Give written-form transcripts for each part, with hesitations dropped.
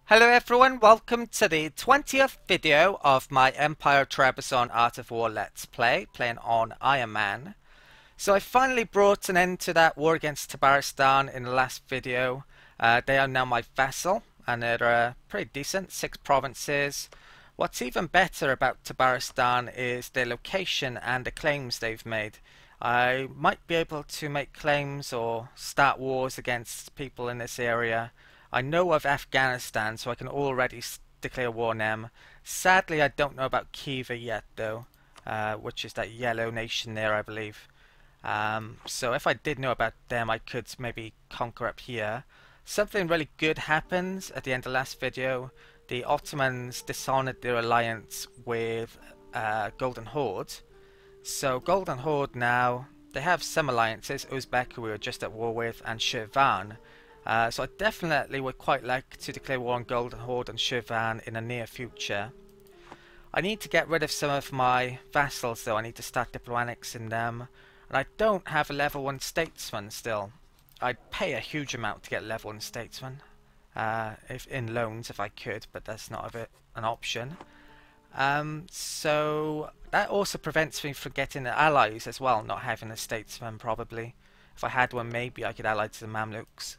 Hello everyone, welcome to the 20th video of my Empire Trebizond Art of War Let's Play, playing on Ironman. So I finally brought an end to that war against Tabaristan in the last video. They are now my vassal, and they're pretty decent, 6 provinces. What's even better about Tabaristan is their location and the claims they've made. I might be able to make claims or start wars against people in this area. I know of Afghanistan, so I can already declare war on them. Sadly, I don't know about Kiva yet, though, which is that yellow nation there, I believe. So if I did know about them, I could maybe conquer up here. Something really good happens at the end of the last video. The Ottomans dishonored their alliance with Golden Horde. So Golden Horde now, they have some alliances. Uzbek, who we were just at war with, and Shirvan. So I definitely would quite like to declare war on Golden Horde and Shirvan in the near future. I need to get rid of some of my vassals though. I need to start diplomatics in them. And I don't have a level 1 statesman still. I'd pay a huge amount to get level 1 statesman. If in loans if I could, but that's not an option. So that also prevents me from getting the allies as well, not having a statesman probably. If I had one, maybe I could ally to the Mamluks.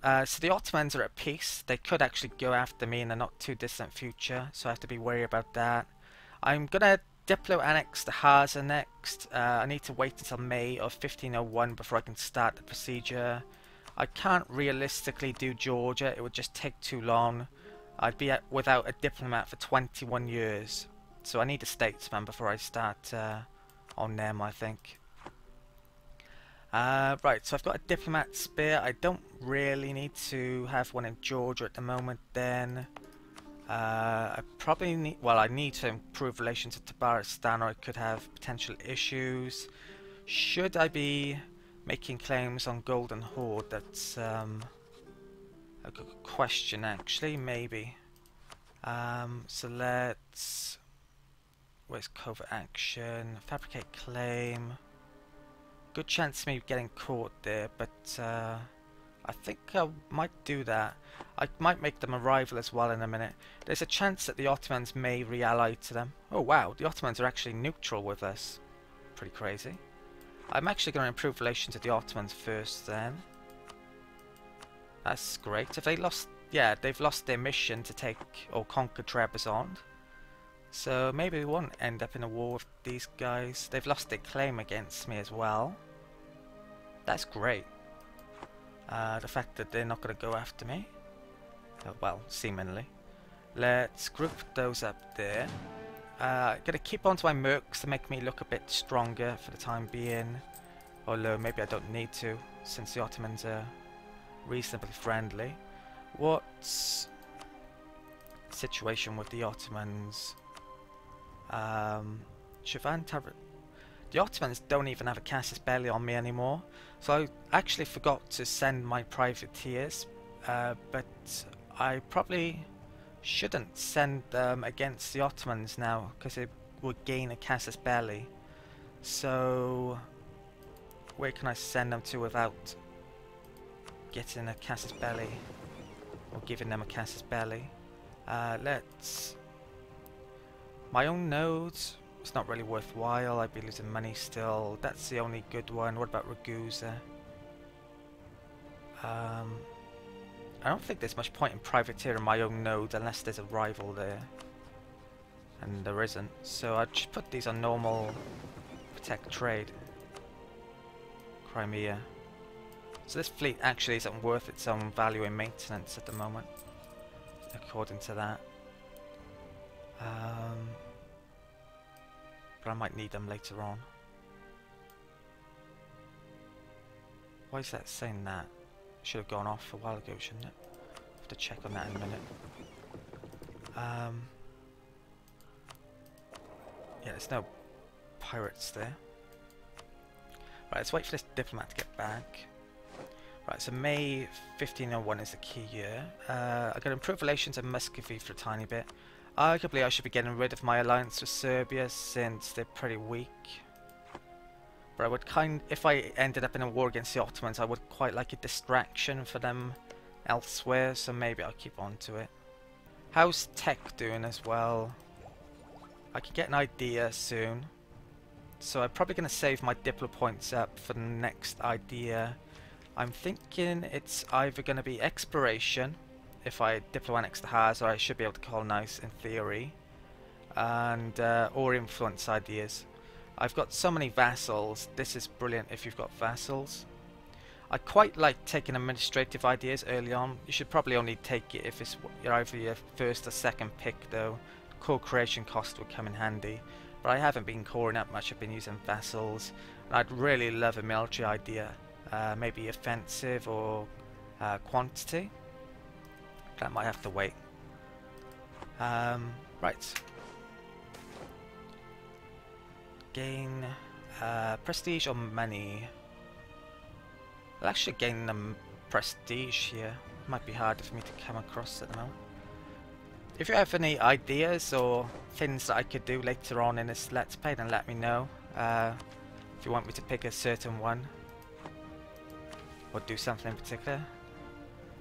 So the Ottomans are at peace. They could actually go after me in the not too distant future, so I have to be wary about that. I'm gonna Diplo annex the Haza next. I need to wait until May of 1501 before I can start the procedure. I can't realistically do Georgia, it would just take too long. I'd be without a diplomat for 21 years. So I need a statesman before I start on them, I think. Right, so I've got a diplomat spear. I don't really need to have one in Georgia at the moment then. I probably need, well, I need to improve relations with Tabaristan or I could have potential issues. Should I be making claims on Golden Horde? That's a good question actually, maybe. So let's, where's covert action? Fabricate claim. Good chance of me getting caught there, but I think I might do that. I might make them a rival as well in a minute. There's a chance that the Ottomans may re-ally to them. Oh wow, the Ottomans are actually neutral with us. Pretty crazy. I'm actually going to improve relations with the Ottomans first then. That's great. Have they lost? Yeah, they've lost their mission to take or conquer Trebizond. So maybe we won't end up in a war with these guys. They've lost their claim against me as well. That's great. The fact that they're not going to go after me. Well, seemingly. Let's group those up there. Going to keep on to my mercs to make me look a bit stronger for the time being. Although maybe I don't need to, since the Ottomans are reasonably friendly. What's the situation with the Ottomans? The Ottomans don't even have a casus belli on me anymore, so I actually forgot to send my privateers, but I probably shouldn't send them against the Ottomans now because it would gain a casus belli. So where can I send them to without getting a casus belli or giving them a casus belli? Let's, my own nodes, it's not really worthwhile, I'd be losing money still. That's the only good one. What about Ragusa? I don't think there's much point in privateering my own node unless there's a rival there. And there isn't. So I'd just put these on normal protect trade. Crimea. So this fleet actually isn't worth its own value in maintenance at the moment, according to that. But I might need them later on. Why is that saying that? Should have gone off a while ago, shouldn't it? Have to check on that in a minute. Yeah, there's no pirates there. Right, let's wait for this diplomat to get back. Right, so May 1501 is the key year. I got to improve relations with Muscovy for a tiny bit. Arguably I should be getting rid of my alliance with Serbia since they're pretty weak. But I would if I ended up in a war against the Ottomans, I would quite like a distraction for them elsewhere, so maybe I'll keep on to it. How's tech doing as well? I could get an idea soon. So I'm probably going to save my Diplo points up for the next idea. I'm thinking it's either going to be exploration, if I Diplo annex the Haas, or I should be able to colonize in theory, and or influence ideas. I've got so many vassals. This is brilliant if you've got vassals. I quite like taking administrative ideas early on. You should probably only take it if it's either your first or second pick though. Core creation cost would come in handy. But I haven't been coring up much, I've been using vassals. And I'd really love a military idea. Maybe offensive or quantity. That might have to wait. Right. Gain prestige or money. I'll actually gain them prestige here. Might be harder for me to come across at the moment. If you have any ideas or things that I could do later on in this Let's Play, then let me know. If you want me to pick a certain one or do something in particular,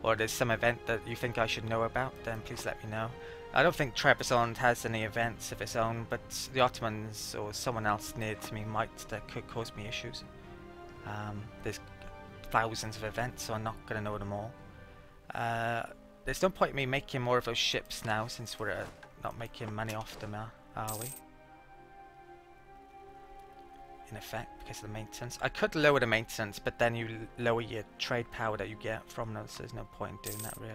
or there's some event that you think I should know about, then please let me know. I don't think Trebizond has any events of its own, but the Ottomans or someone else near to me might, that could cause me issues. There's thousands of events, so I'm not going to know them all. There's no point in me making more of those ships now, since we're not making money off them, are we? In effect, because of the maintenance. I could lower the maintenance, but then you lower your trade power that you get from those, so there's no point in doing that really.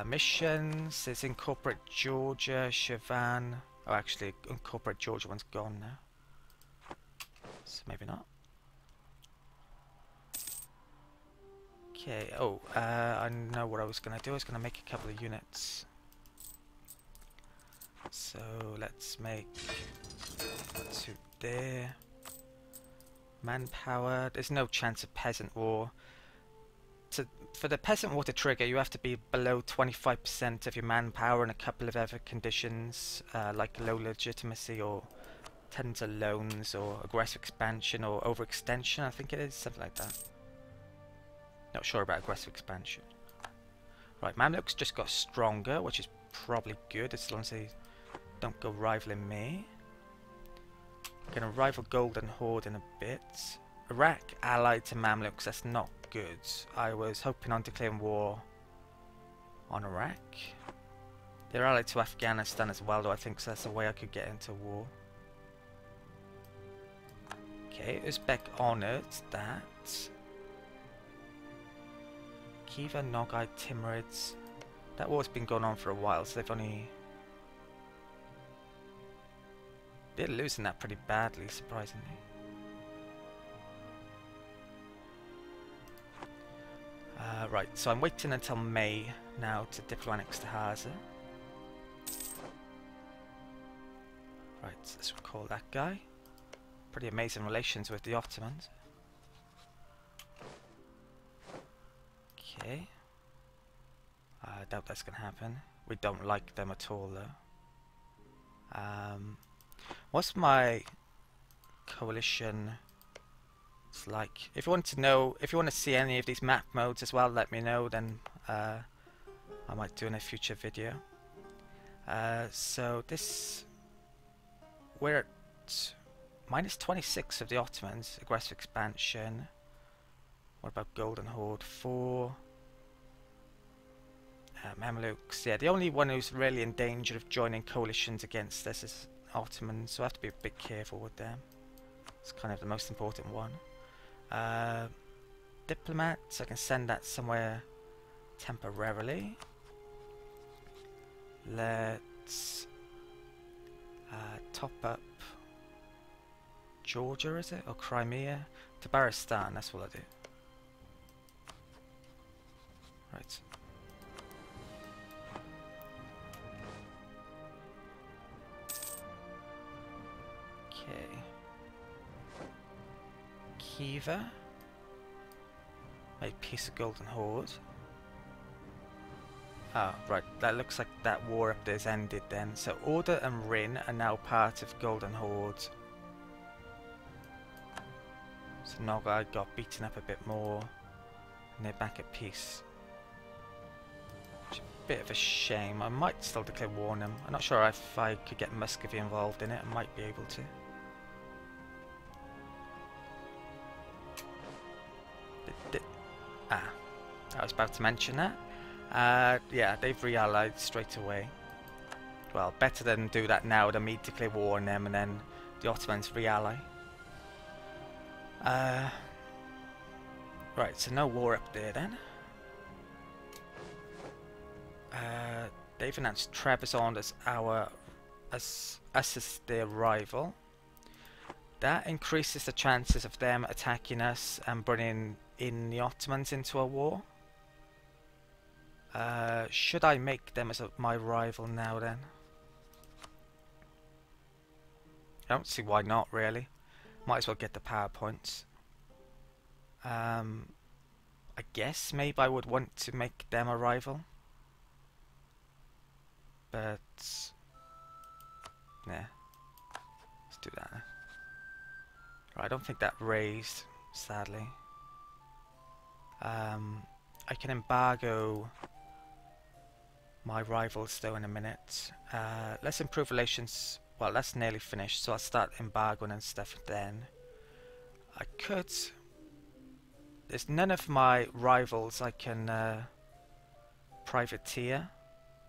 Missions, there's incorporate Georgia, Shivan. Oh, actually, incorporate Georgia one's gone now. So maybe not. Okay, oh, I know what I was going to do. I was going to make a couple of units. So let's make 2 there. Manpower, there's no chance of peasant war. For the peasant war to trigger, you have to be below 25% of your manpower and a couple of other conditions, like low legitimacy or tons of loans or aggressive expansion or overextension, I think it is, something like that. Not sure about aggressive expansion. Right, Mamluks just got stronger, which is probably good as long as they don't go rivaling me. Gonna rival Golden Horde in a bit. Iraq allied to Mamluks, that's not good. I was hoping on declaring war on Iraq. They're allied to Afghanistan as well, though I think that's the way I could get into war. Okay, Uzbek honoured that. Khiva, Nogai, Timurids. That war's been going on for a while, so they've only... They're losing that pretty badly, surprisingly. Right, so I'm waiting until May now to Diplo annex to Haza. Right, let's recall that guy. Pretty amazing relations with the Ottomans. Okay. I doubt that's going to happen. We don't like them at all, though. What's my coalition? It's like, if you want to know, if you want to see any of these map modes as well, let me know, then I might do in a future video. So this, we're at minus 26 of the Ottomans, aggressive expansion. What about Golden Horde? 4. Mamluks, yeah, the only one who's really in danger of joining coalitions against us is Ottomans, so I have to be a bit careful with them. It's kind of the most important one. Diplomats, I can send that somewhere temporarily. Let's top up Georgia, is it? Or Crimea? Tabaristan, that's what I do. Right. Okay. Khiva. Make peace of Golden Horde. Ah, right. That looks like that war up there's ended then. So Order and Rin are now part of Golden Horde. So Nogai got beaten up a bit more. And they're back at peace. bit of a shame. I might still declare war on them. I'm not sure if I could get Muscovy involved in it. I might be able to. I was about to mention that. Yeah, they've re-allied straight away. Well, better than do that now than me declare war on them and then the Ottomans re-ally. Right, so no war up there then. They've announced Trebizond as us as their rival. That increases the chances of them attacking us and bringing in the Ottomans into a war. Should I make them as my rival now then? I don't see why not, really. Might as well get the power points. I guess maybe I would want to make them a rival. But nah. Let's do that now. Right, I don't think that raised, sadly. I can embargo my rivals though in a minute. Let's improve relations. Well, that's nearly finished, so I'll start embargoing and stuff then. I could... There's none of my rivals I can privateer.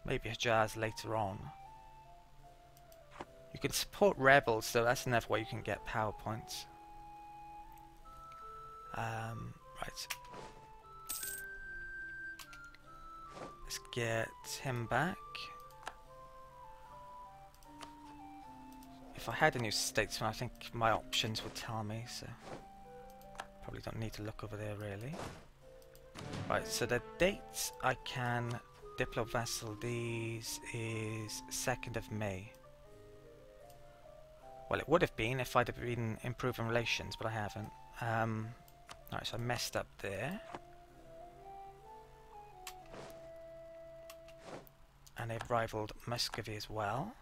Maybe Hejaz later on. You can support rebels, so that's another way you can get power points. Right. Let's get him back. If I had a new statesman, I think my options would tell me, so probably don't need to look over there really. Right, so the dates I can Diplo vassal these is 2nd of May. Well, it would have been if I'd have been improving relations, but I haven't. Alright, so I messed up there. And they've rivaled Muscovy as well.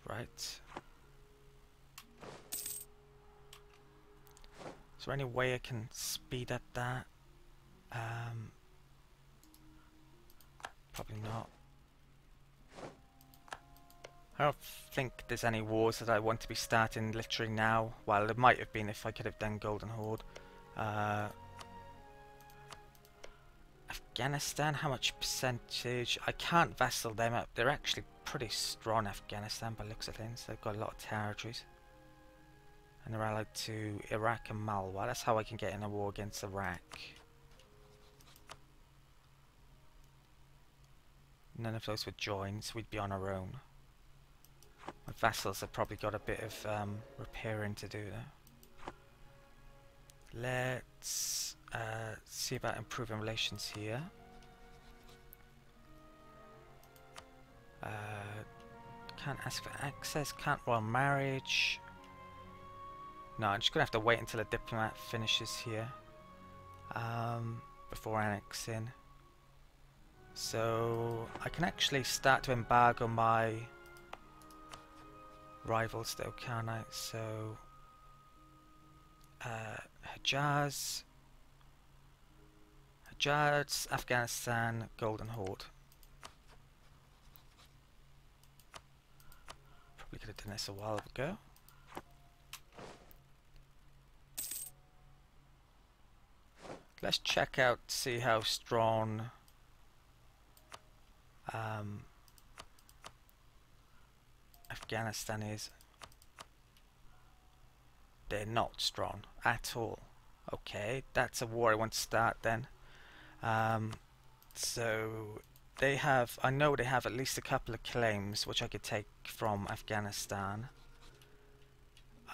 Right. Is there any way I can speed up that? Probably not. I don't think there's any wars that I want to be starting literally now. Well, there might have been if I could have done Golden Horde. Afghanistan, how much percentage? I can't vassal them up. They're actually pretty strong, Afghanistan, by the looks of things. They've got a lot of territories. And they're allied to Iraq and Malwa. That's how I can get in a war against Iraq. None of those would join, so we'd be on our own. My vassals have probably got a bit of repairing to do there. Let's see about improving relations here. Can't ask for access, can't royal marriage. No, I'm just gonna have to wait until a diplomat finishes here before annexing. So I can actually start to embargo my rivals though, can I? So Hejaz, Afghanistan, Golden Horde. Probably could have done this a while ago. Let's check out, see how strong Afghanistan is. They're not strong at all. Okay, that's a war I want to start then. So they have, I know they have at least a couple of claims which I could take from Afghanistan.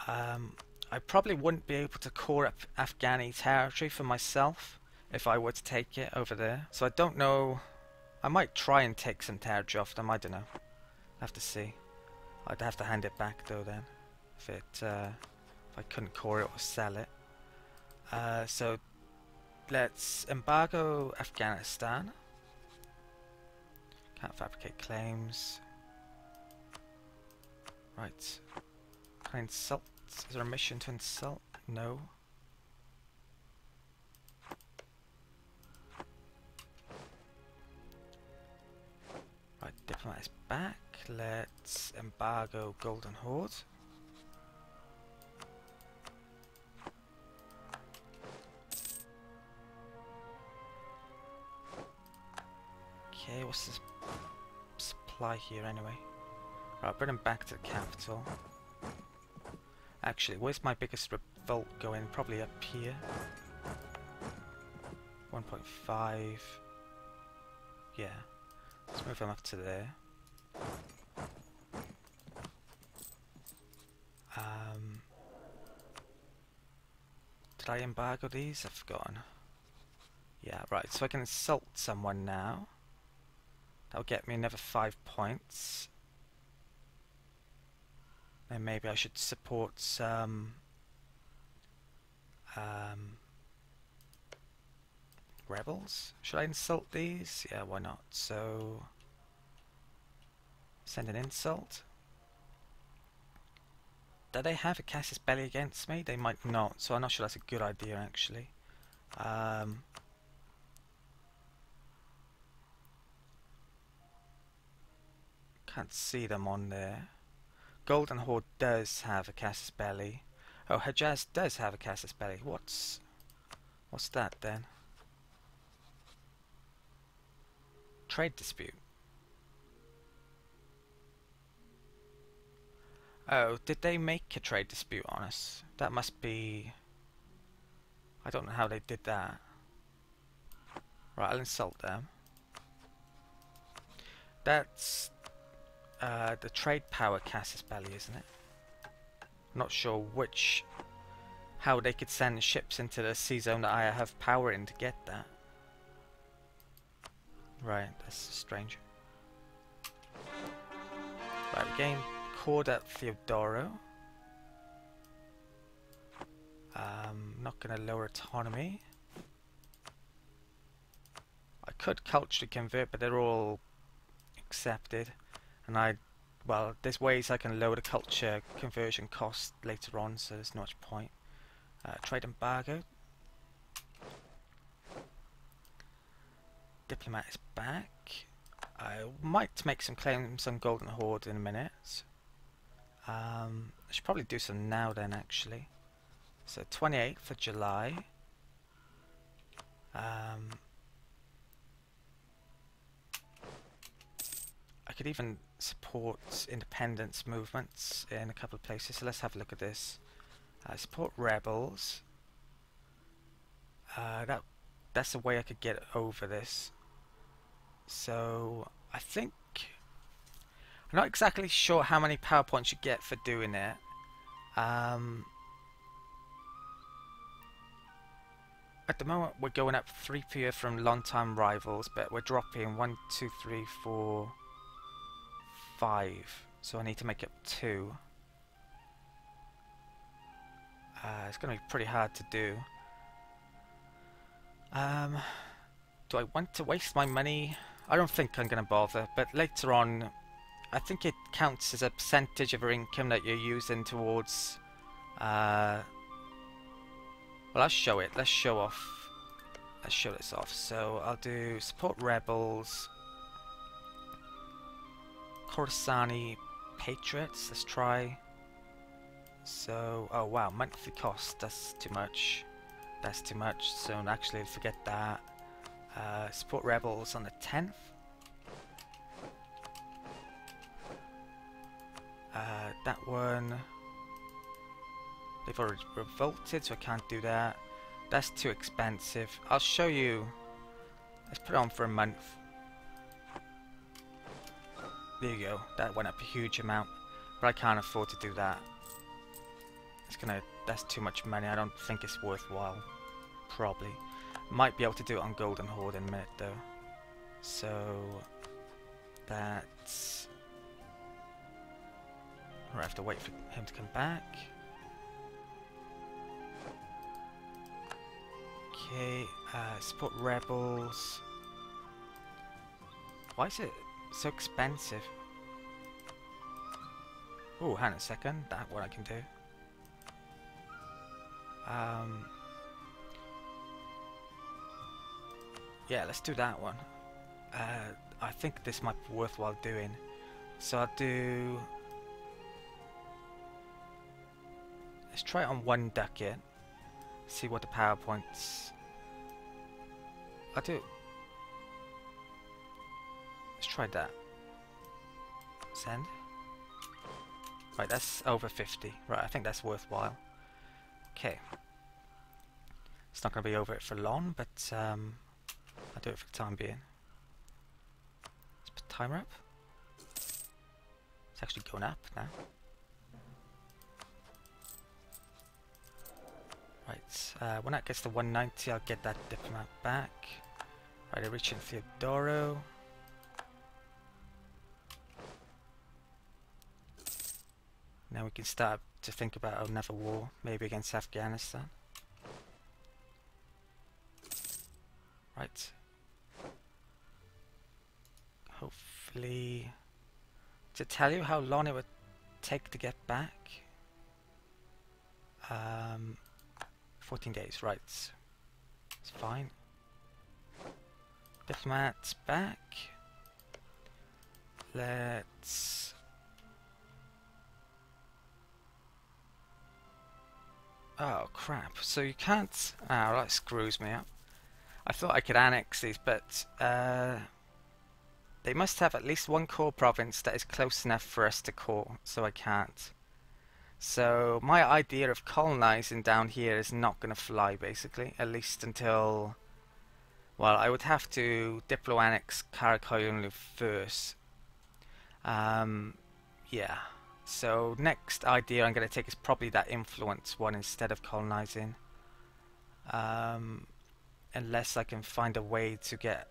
I probably wouldn't be able to core up Afghani territory for myself if I were to take it over there. So I don't know. I might try and take some territory off them. I don't know. I'll have to see. I'd have to hand it back though then, if I couldn't core it or sell it. So let's embargo Afghanistan. Can't fabricate claims. Right. Can I insult? Is there a mission to insult? No. back. Let's embargo Golden Horde. Okay, what's this supply here anyway? Right, bring them back to the capital. Actually, where's my biggest revolt going? Probably up here. 1.5. Yeah. Let's move them up to there. Did I embargo these? I've forgotten. Yeah, right. So I can insult someone now. That'll get me another 5 points. Then maybe I should support some rebels. Should I insult these? Yeah, why not? So send an insult. Do they have a casus belli against me? They might not, so I'm not sure that's a good idea actually. Can't see them on there. Golden Horde does have a casus belli. Oh, Hejaz does have a casus belli. What's that then? Trade dispute. Oh, did they make a trade dispute on us? That must be... I don't know how they did that. Right, I'll insult them. That's the trade power casus belli, isn't it? I'm not sure how they could send ships into the sea zone that I have power in to get that. Right, that's strange. Right, we gain Cord at Theodoro. Not going to lower autonomy. I could culturally convert, but they're all accepted. And well, there's ways I can lower the culture conversion cost later on, so there's not much point. Trade embargo. Diplomat is back. I might make some claims on Golden Horde in a minute. I should probably do some now then actually. So 28th of July. I could even support independence movements in a couple of places, so let's have a look at this. Support rebels. That's a way I could get over this. So I think I'm not exactly sure how many power points you get for doing it. At the moment we're going up 3 per year from long-time rivals, but we're dropping 1, 2, 3, 4, 5. So I need to make up 2. It's going to be pretty hard to do. Do I want to waste my money? I don't think I'm going to bother, but later on I think it counts as a percentage of your income that you're using towards well, I'll show it. Let's show this off. So I'll do support rebels, Khorassani Patriots. Let's try. So, oh wow, monthly cost. That's too much. That's too much. So actually, forget that. Support rebels on the 10th. That one. They've already revolted, so I can't do that. That's too expensive. I'll show you. Let's put it on for a month. There you go. That went up a huge amount, but I can't afford to do that. That's too much money. I don't think it's worthwhile. Probably. Might be able to do it on Golden Horde in a minute though. So that's... I have to wait for him to come back. Okay, support rebels. Why is it so expensive? Oh, hang on a second. That's what I can do. Yeah, let's do that one. I think this might be worthwhile doing. So I'll do... Let's try it on one ducat. See what the power points... I'll do... Let's try that. Send. Right, that's over 50. Right, I think that's worthwhile. Okay. It's not going to be over it for long, but I'll do it for the time being. Let's put timer up. It's actually going up now. Right, when that gets to 190, I'll get that diplomat back. Right, I reach in Theodoro. Now we can start to think about another war, maybe against Afghanistan. Right. Hopefully... To tell you how long it would take to get back? 14 days, right. It's fine. Diplomat's back. Let's... Oh crap, so you can't... Oh, that screws me up. I thought I could annex these, but they must have at least one core province that is close enough for us to core, so I can't. So my idea of colonizing down here is not going to fly, basically, at least until... Well, I would have to diplo-annex Karakoyunlu first. Yeah. So next idea I'm going to take is probably that influence one instead of colonizing. Unless I can find a way to get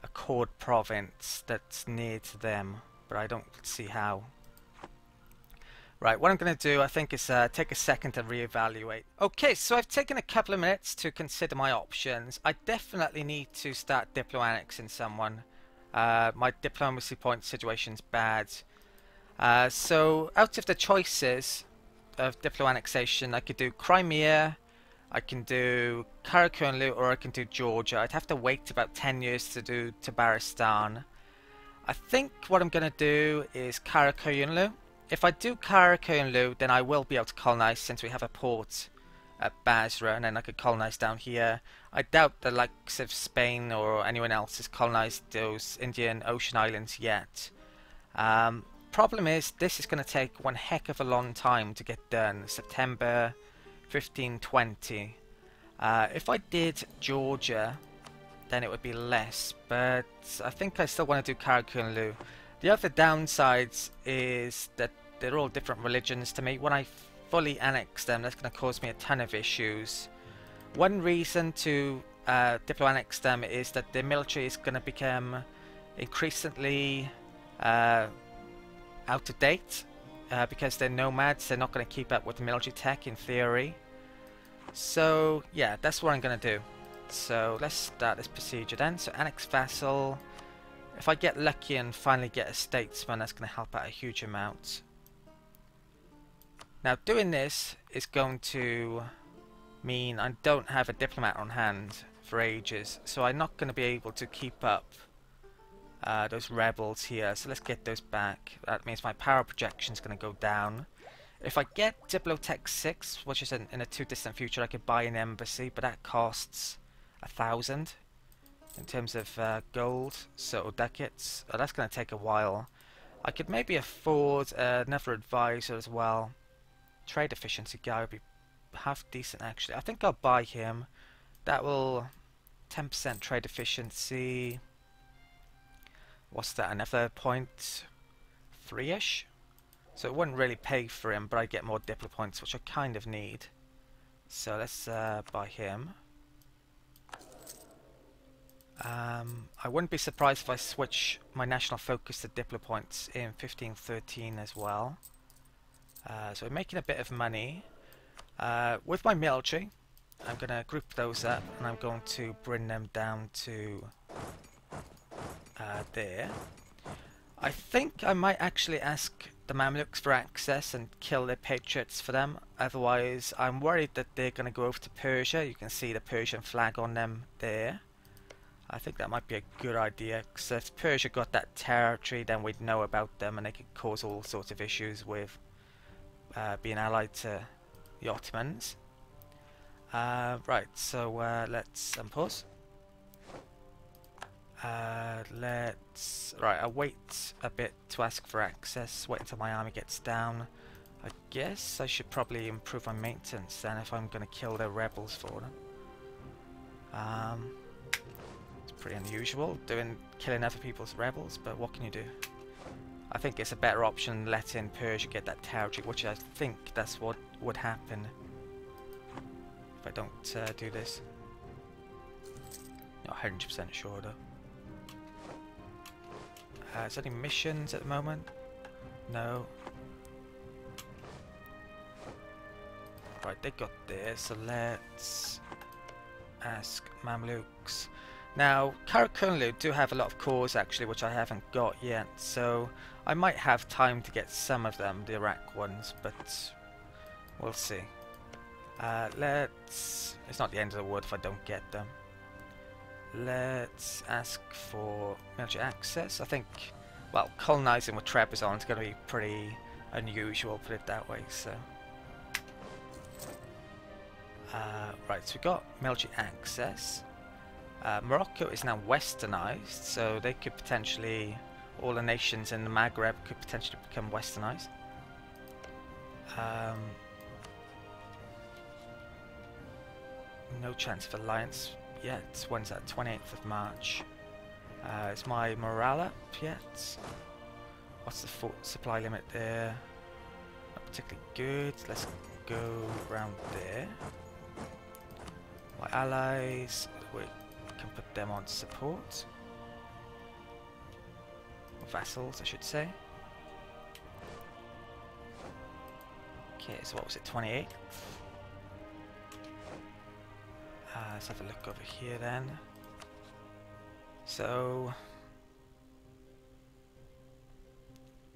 a core province that's near to them, but I don't see how. Right, what I'm going to do, I think, is take a second to reevaluate. Okay, so I've taken a couple of minutes to consider my options. I definitely need to start diplo-annexing someone. My diplomacy point situation's bad. So out of the choices of diplo-annexation, I could do Crimea, I can do Karakoyunlu, or I can do Georgia. I'd have to wait about 10 years to do Tabaristan. I think what I'm going to do is Karakoyunlu. If I do Karakoyunlu, then I will be able to colonize since we have a port at Basra, and then I could colonize down here. I doubt the likes of Spain or anyone else has colonized those Indian Ocean islands yet. Problem is, this is going to take one heck of a long time to get done. September 1520. If I did Georgia, then it would be less, but I think I still want to do Karakoyunlu. The other downsides is that they're all different religions to me. When I fully annex them, that's going to cause me a ton of issues. One reason to diplo-annex them is that their military is going to become increasingly out of date because they're nomads. They're not going to keep up with the military tech in theory. So yeah, that's what I'm going to do. So let's start this procedure then. So annex vassal. If I get lucky and finally get a statesman, that's going to help out a huge amount. Now doing this is going to mean I don't have a diplomat on hand for ages, so I'm not going to be able to keep up those rebels here. So let's get those back. That means my power projection is going to go down. If I get Diplotech 6, which is in a too distant future, I could buy an embassy, but that costs 1,000 in terms of gold, so ducats. That's going to take a while. I could maybe afford another advisor as well. Trade efficiency guy would be half decent actually. I think I'll buy him. That will 10% trade efficiency. What's that? Another 0.3ish. So it wouldn't really pay for him, but I get more Diplo points, which I kind of need. So let's buy him. I wouldn't be surprised if I switch my national focus to Diplo points in 1513 as well. So we're making a bit of money. With my military, I'm going to group those up and I'm going to bring them down to there. I think I might actually ask the Mamluks for access and kill their patriots for them. Otherwise, I'm worried that they're going to go over to Persia. You can see the Persian flag on them there. I think that might be a good idea, because if Persia got that territory, then we'd know about them and they could cause all sorts of issues with being allied to the Ottomans. Right, so let's unpause. I'll wait a bit to ask for access, wait until my army gets down. I guess I should probably improve my maintenance then if I'm going to kill the rebels for them. It's pretty unusual, killing other people's rebels, but what can you do? I think it's a better option letting Persia get that territory, which I think that's what would happen if I don't do this. Not 100% sure though. Is there any missions at the moment? No. Right, they got there, so let's ask Mamluks. Now, Karakunlu do have a lot of cores actually, which I haven't got yet, so I might have time to get some of them, the Iraq ones, but we'll see. It's not the end of the world if I don't get them. Let's ask for military access. I think, well, colonizing with Trebizond is going to be pretty unusual, put it that way, so. Right, so we got military access. Morocco is now westernized, so they could potentially, all the nations in the Maghreb could potentially become westernized. No chance of alliance yet. When's that? 28th of March. Is my morale up yet? What's the supply limit there? Not particularly good. Let's go around there. My allies, we can put them on support. Or vassals, I should say. Okay, so what was it? 28th? Let's have a look over here then. So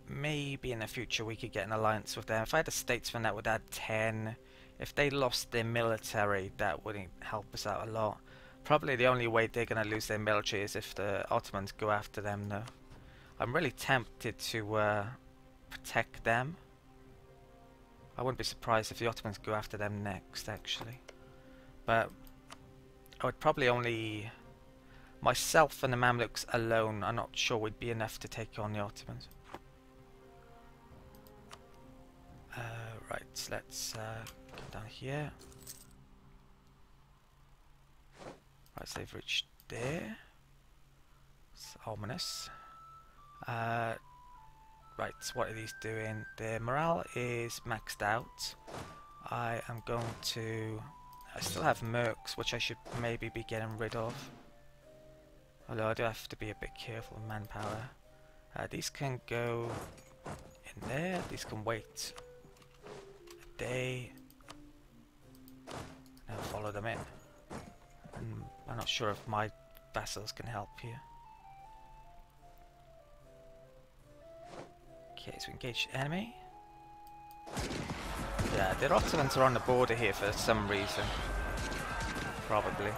maybe in the future we could get an alliance with them. If I had a statesman, that would add 10. If they lost their military, that wouldn't help us out a lot. Probably the only way they're going to lose their military is if the Ottomans go after them though. I'm really tempted to protect them. I wouldn't be surprised if the Ottomans go after them next actually. But I would probably only, myself and the Mamluks alone, I'm not sure we'd be enough to take on the Ottomans. Right, let's come down here. Right, so they've reached there. It's ominous. Right, so what are these doing? Their morale is maxed out. I am going to... I still have mercs, which I should maybe be getting rid of. Although I do have to be a bit careful with manpower. These can go in there. These can wait a day. And follow them in. And I'm not sure if my vassals can help here. Okay, so engage the enemy. Yeah, the Ottomans are on the border here for some reason. Probably.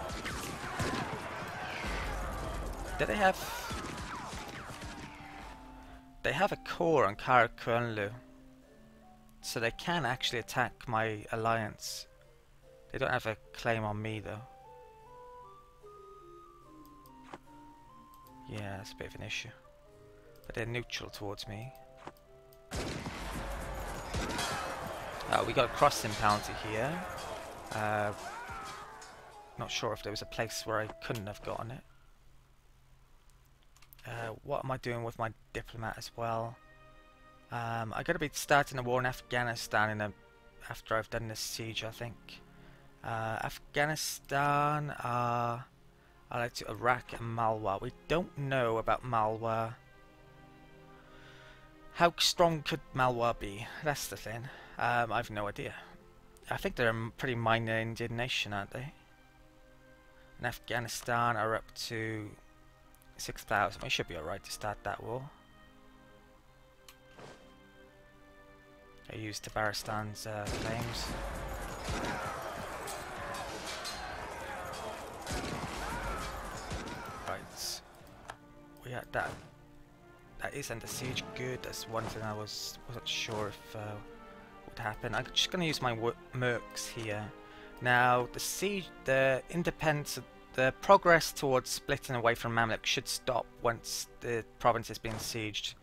Do they have... They have a core on Karakunlu. So they can actually attack my alliance. They don't have a claim on me though. Yeah, that's a bit of an issue. But they're neutral towards me. We got a crossing penalty here. Not sure if there was a place where I couldn't have gotten it. What am I doing with my diplomat as well? I'm going to be starting a war in Afghanistan after I've done this siege, I think. Afghanistan, allied to Iraq and Malwa. We don't know about Malwa. How strong could Malwa be? That's the thing. I've no idea. I think they're a pretty minor Indian nation, aren't they? And Afghanistan are up to 6,000. We should be alright to start that war. I used Tabaristan's claims. yeah, that is under siege. Good. That's one thing I wasn't sure if would happen. I'm just going to use my mercs here. Now the siege, the independence, the progress towards splitting away from Mamluk should stop once the province is being sieged.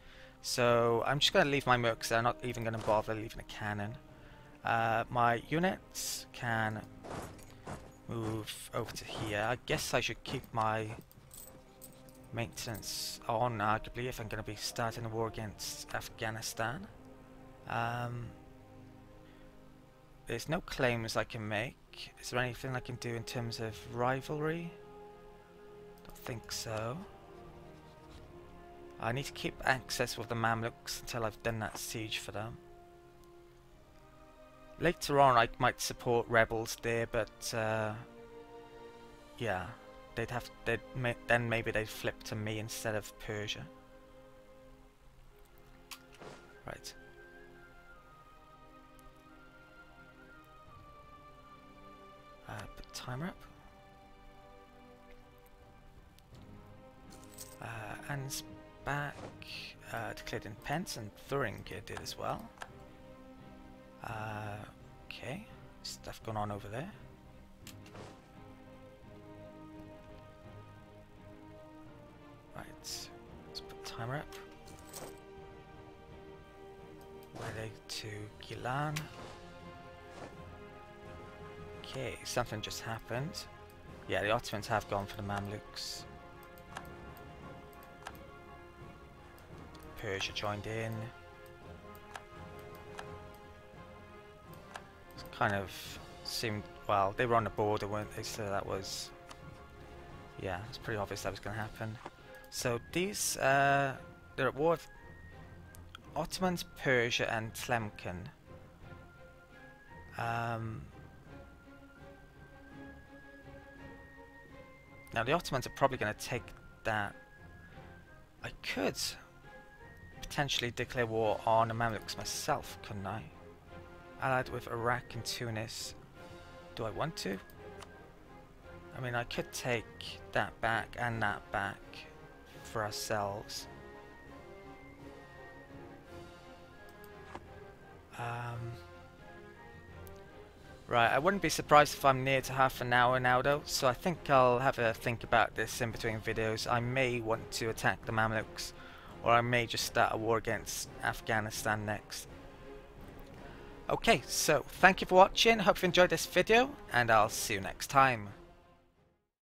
So I'm just going to leave my mercs there. I'm not even going to bother leaving a cannon. My units can move over to here. I guess I should keep my maintenance on, arguably, if I'm going to be starting a war against Afghanistan. There's no claims I can make. Is there anything I can do in terms of rivalry? Don't think so. I need to keep access with the Mamluks until I've done that siege for them. Later on I might support rebels there, but yeah, then maybe they'd flip to me instead of Persia. Right. Put timer up. Anne's back. Declared independence, and Thuringia did as well. Okay, stuff going on over there. Right, let's put timer up. Ready to Gilan. Okay, something just happened. Yeah, the Ottomans have gone for the Mamluks. Persia joined in. It kind of seemed, well, they were on the border, weren't they? So that was, yeah, it's pretty obvious that was going to happen. So these, they're at war with Ottomans, Persia, and Tlemcen. Now the Ottomans are probably going to take that. I could potentially declare war on the Mamluks myself, couldn't I? Allied with Iraq and Tunis. Do I want to? I mean, I could take that back and that back for ourselves. Right, I wouldn't be surprised if I'm near to half an hour now though, so I think I'll have a think about this in between videos. I may want to attack the Mamluks, or I may just start a war against Afghanistan next. Okay, so thank you for watching, hope you enjoyed this video, and I'll see you next time.